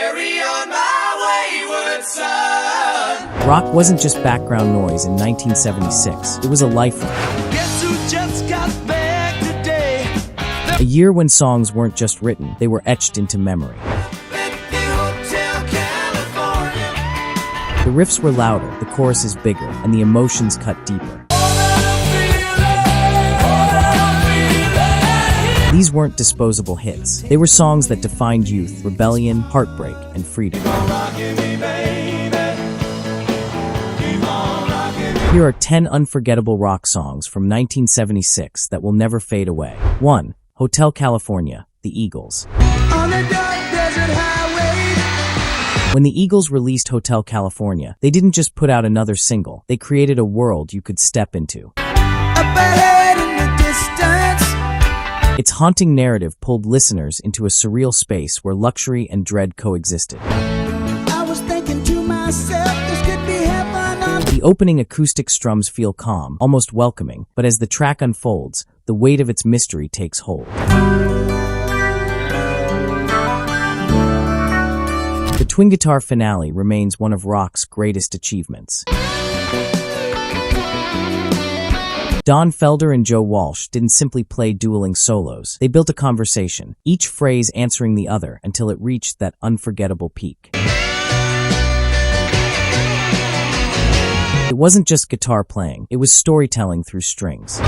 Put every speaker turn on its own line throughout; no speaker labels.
Carry on my wayward son.
Rock wasn't just background noise in 1976, it was a lifeline.
Guess who just got back today?
A year when songs weren't just written, they were etched into memory. The riffs were louder, the choruses bigger, and the emotions cut deeper. These weren't disposable hits. They were songs that defined youth, rebellion, heartbreak, and freedom. Here are 10 unforgettable rock songs from 1976 that will never fade away. 1. Hotel California, The Eagles.
On a dark desert highway.
When the Eagles released Hotel California, they didn't just put out another single, they created a world you could step into.
Up ahead in the distance.
Its haunting narrative pulled listeners into a surreal space where luxury and dread coexisted.
I was thinking to myself, this could be heaven on.
The opening acoustic strums feel calm, almost welcoming, but as the track unfolds, the weight of its mystery takes hold. The twin guitar finale remains one of rock's greatest achievements. Don Felder and Joe Walsh didn't simply play dueling solos. They built a conversation, each phrase answering the other until it reached that unforgettable peak. It wasn't just guitar playing, it was storytelling through strings.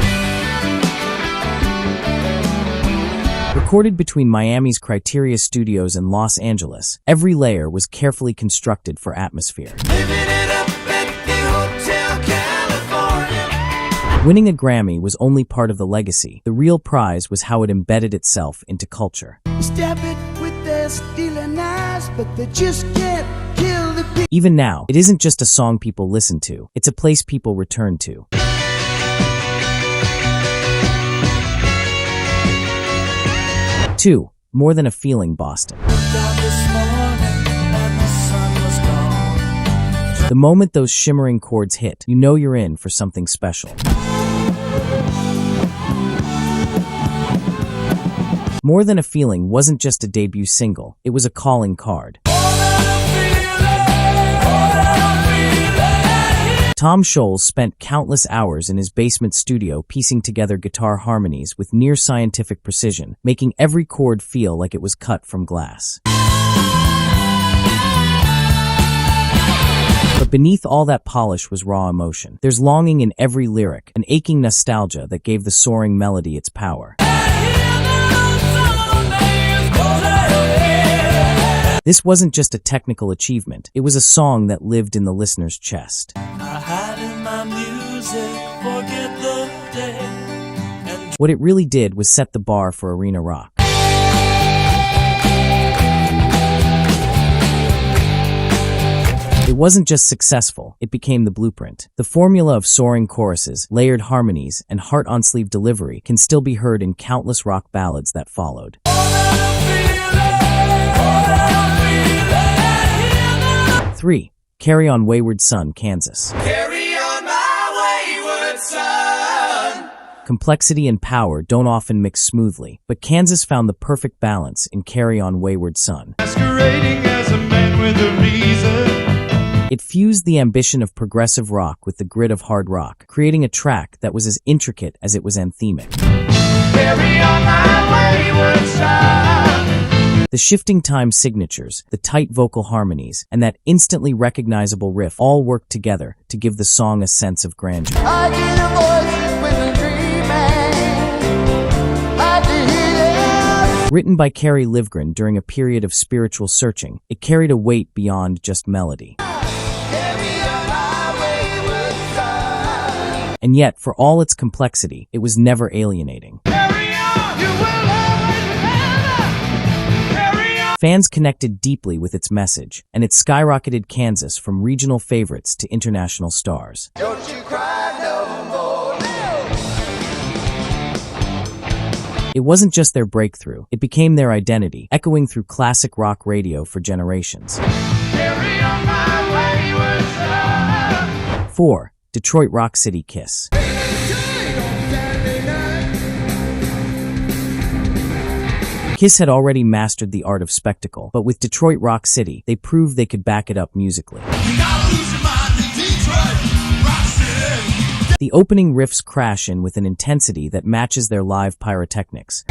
Recorded between Miami's Criteria Studios and Los Angeles, every layer was carefully constructed for atmosphere. Winning a Grammy was only part of the legacy. The real prize was how it embedded itself into culture.
Stab it with their stealing eyes, but they just can't kill the beat.
Even now, it isn't just a song people listen to, it's a place people return to. Two, More Than a Feeling, Boston. The moment those shimmering chords hit, you know you're in for something special. More Than a Feeling wasn't just a debut single, it was a calling card. Tom Scholz spent countless hours in his basement studio piecing together guitar harmonies with near-scientific precision, making every chord feel like it was cut from glass. But beneath all that polish was raw emotion. There's longing in every lyric, an aching nostalgia that gave the soaring melody its power. This wasn't just a technical achievement, it was a song that lived in the listener's chest. What it really did was set the bar for arena rock. It wasn't just successful, it became the blueprint. The formula of soaring choruses, layered harmonies, and heart-on-sleeve delivery can still be heard in countless rock ballads that followed. 3. Carry On Wayward Son, Kansas.
Carry on my wayward son.
Complexity and power don't often mix smoothly, but Kansas found the perfect balance in Carry On Wayward Son.
Masquerading as a man with a reason.
It fused the ambition of progressive rock with the grit of hard rock, creating a track that was as intricate as it was anthemic.
Carry on my wayward son.
The shifting time signatures, the tight vocal harmonies, and that instantly recognizable riff all worked together to give the song a sense of grandeur.
I hear the voices when I'm dreaming. I hear them.
Written by Carrie Livgren during a period of spiritual searching, it carried a weight beyond just melody.
Carry on my wayward son.
And yet, for all its complexity, it was never alienating.
Carry on, you will always remember. Carry on.
Fans connected deeply with its message, and it skyrocketed Kansas from regional favorites to international stars.
Don't you cry no more.
It wasn't just their breakthrough, it became their identity, echoing through classic rock radio for generations.
Carry on my wayward son.
4. Detroit Rock City Kiss. Kiss had already mastered the art of spectacle, but with Detroit Rock City, they proved they could back it up musically. The opening riffs crash in with an intensity that matches their live pyrotechnics.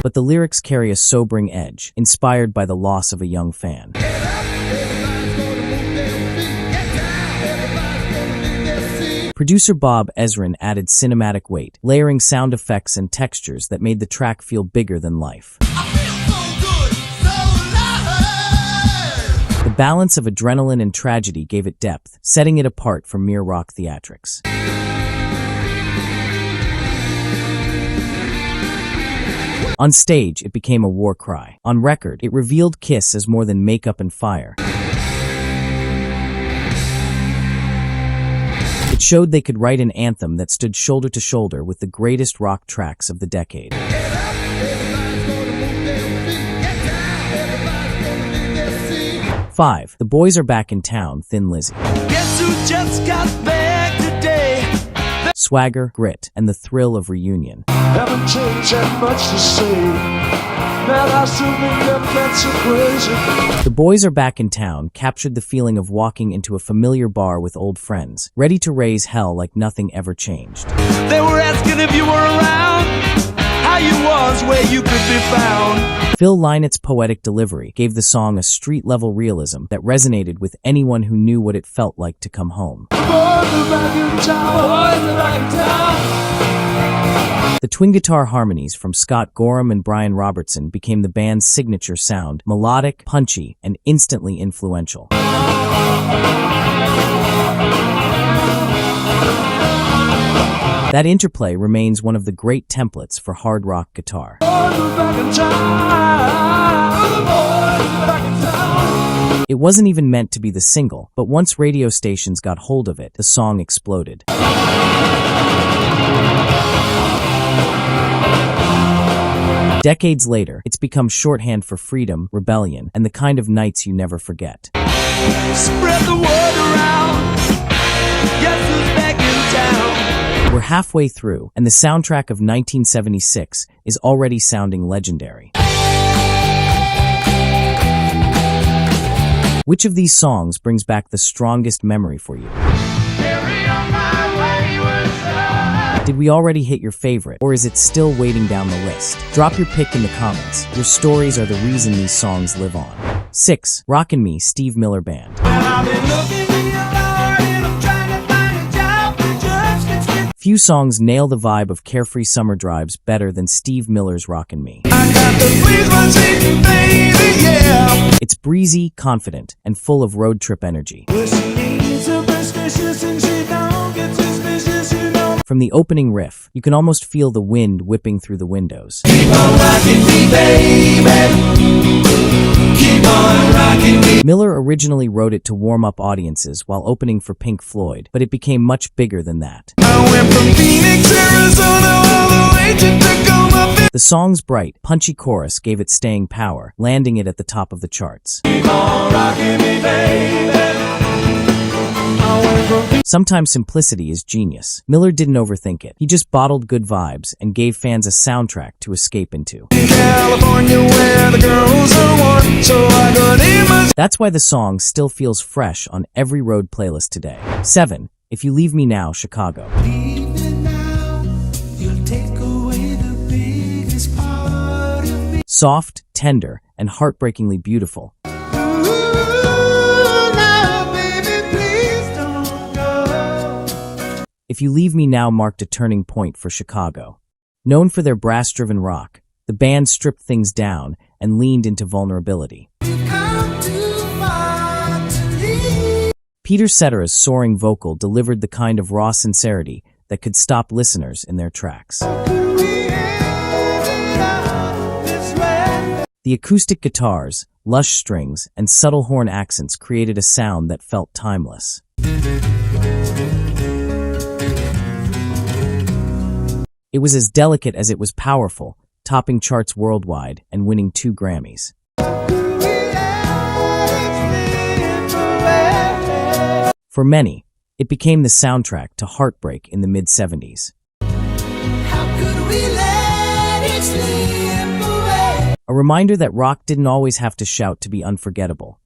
But the lyrics carry a sobering edge, inspired by the loss of a young fan. Producer Bob Ezrin added cinematic weight, layering sound effects and textures that made the track feel bigger than life. The balance of adrenaline and tragedy gave it depth, setting it apart from mere rock theatrics. On stage, it became a war cry. On record, it revealed Kiss as more than makeup and fire. It showed they could write an anthem that stood shoulder to shoulder with the greatest rock tracks of the decade. Five, The Boys Are Back in Town, Thin Lizzy.
Guess who just got back today?
Swagger, grit, and the thrill of reunion.
Haven't changed that much to say. Man, I still think that's so crazy.
The Boys Are Back in Town captured the feeling of walking into a familiar bar with old friends, ready to raise hell like nothing ever changed.
They were asking if you were around, how you was, where you could be found.
Phil Lynot's poetic delivery gave the song a street-level realism that resonated with anyone who knew what it felt like to come home.
Boys are back in town. Boys are back in town.
The twin guitar harmonies from Scott Gorham and Brian Robertson became the band's signature sound, melodic, punchy, and instantly influential. That interplay remains one of the great templates for hard rock guitar. It wasn't even meant to be the single, but once radio stations got hold of it, the song exploded. Decades later, it's become shorthand for freedom, rebellion, and the kind of nights you never forget.
Spread the word around. Guess who's back in town?
We're halfway through, and the soundtrack of 1976 is already sounding legendary. Which of these songs brings back the strongest memory for you?
Carry on wayward son.
Did we already hit your favorite, or is it still waiting down the list? Drop your pick in the comments. Your stories are the reason these songs live on. 6. Rockin' Me, Steve Miller Band. Few songs nail the vibe of carefree summer drives better than Steve Miller's Rockin' Me. It's breezy, confident, and full of road trip energy. From the opening riff, you can almost feel the wind whipping through the windows.
Keep on rocking me, baby. Keep on rocking me.
Miller originally wrote it to warm up audiences while opening for Pink Floyd, but it became much bigger than that.
I went from Phoenix, Arizona, all the way to Tacoma.
The song's bright, punchy chorus gave it staying power, landing it at the top of the charts.
Keep on rocking me, baby.
Sometimes simplicity is genius. Miller didn't overthink it. He just bottled good vibes and gave fans a soundtrack to escape into.
California, where the girls are warm, so I got in my...
That's why the song still feels fresh on every road playlist today. 7. If You Leave Me Now, Chicago. Soft, tender, and heartbreakingly beautiful. If You Leave Me Now marked a turning point for Chicago. Known for their brass-driven rock, the band stripped things down and leaned into vulnerability. Peter Cetera's soaring vocal delivered the kind of raw sincerity that could stop listeners in their tracks. The acoustic guitars, lush strings, and subtle horn accents created a sound that felt timeless. It was as delicate as it was powerful, topping charts worldwide and winning 2 Grammys. For many, it became the soundtrack to heartbreak in the mid-70s.
How could we let it slip away?
A reminder that rock didn't always have to shout to be unforgettable.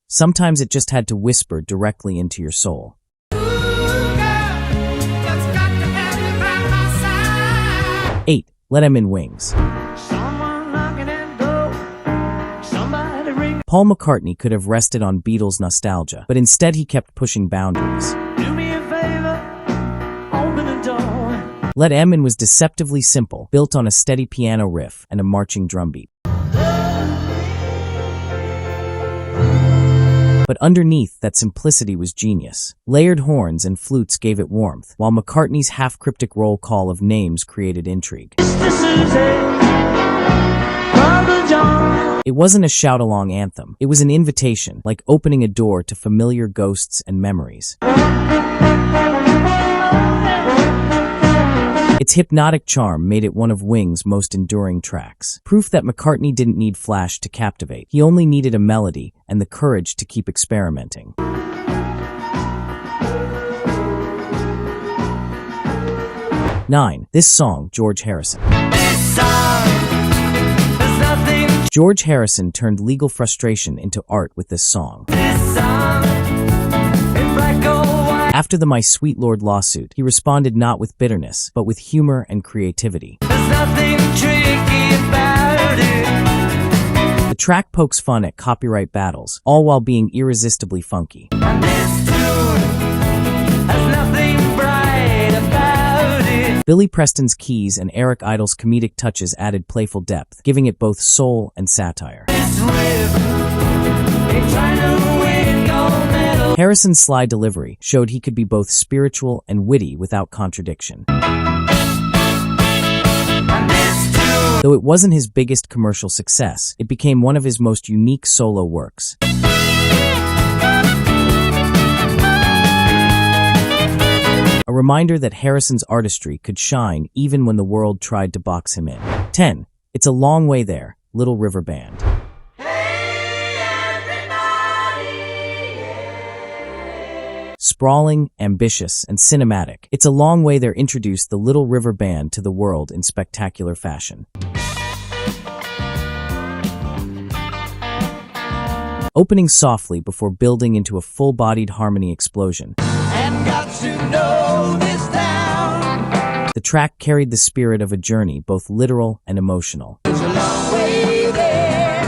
Sometimes it just had to whisper directly into your soul. 8. Let Him in Wings. Paul McCartney could have rested on Beatles nostalgia, but instead he kept pushing boundaries.
Do me a favor, open the door.
Let Em In was deceptively simple, built on a steady piano riff and a marching drumbeat. But underneath that simplicity was genius. Layered horns and flutes gave it warmth, while McCartney's half-cryptic roll call of names created intrigue. It wasn't a shout-along anthem. It was an invitation, like opening a door to familiar ghosts and memories. Its hypnotic charm made it one of Wings' most enduring tracks. Proof that McCartney didn't need flash to captivate. He only needed a melody and the courage to keep experimenting. 9. This Song, George Harrison. George Harrison turned legal frustration into art with this song. After the My Sweet Lord lawsuit, he responded not with bitterness, but with humor and creativity. The track pokes fun at copyright battles, all while being irresistibly funky. Billy Preston's keys and Eric Idle's comedic touches added playful depth, giving it both soul and satire. Harrison's sly delivery showed he could be both spiritual and witty without contradiction. Though it wasn't his biggest commercial success, it became one of his most unique solo works. A reminder that Harrison's artistry could shine even when the world tried to box him in. 10. It's a Long Way There, Little River Band. Sprawling, ambitious, and cinematic, It's a Long Way There introduced the Little River Band to the world in spectacular fashion. Opening softly before building into a full-bodied harmony explosion.
And got to know this town.
The track carried the spirit of a journey, both literal and emotional.
It's a long way there.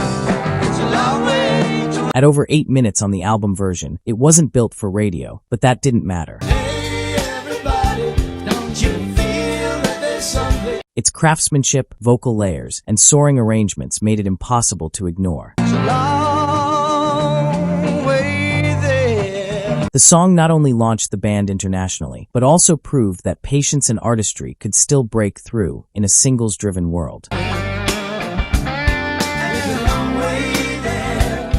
It's a long way to...
At over 8 minutes on the album version, it wasn't built for radio, but that didn't matter.
Hey everybody, don't you feel that there's something?
Its craftsmanship, vocal layers, and soaring arrangements made it impossible to ignore.
It's a long way there.
The song not only launched the band internationally, but also proved that patience and artistry could still break through in a singles-driven world.
It's a long way there.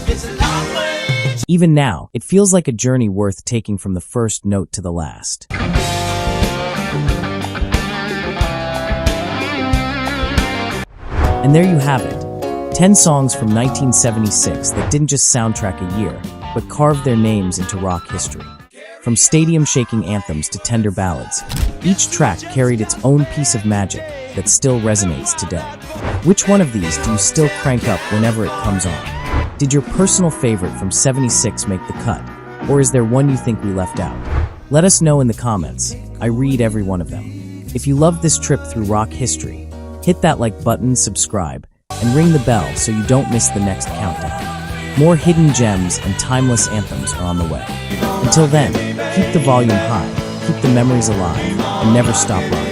It's a long way.
Even now, it feels like a journey worth taking from the first note to the last. And there you have it. 10 songs from 1976 that didn't just soundtrack a year, but carved their names into rock history. From stadium-shaking anthems to tender ballads, each track carried its own piece of magic that still resonates today. Which one of these do you still crank up whenever it comes on? Did your personal favorite from '76 make the cut? Or is there one you think we left out? Let us know in the comments. I read every one of them. If you loved this trip through rock history, hit that like button, subscribe, and ring the bell so you don't miss the next countdown. More hidden gems and timeless anthems are on the way. Until then, keep the volume high, keep the memories alive, and never stop rocking.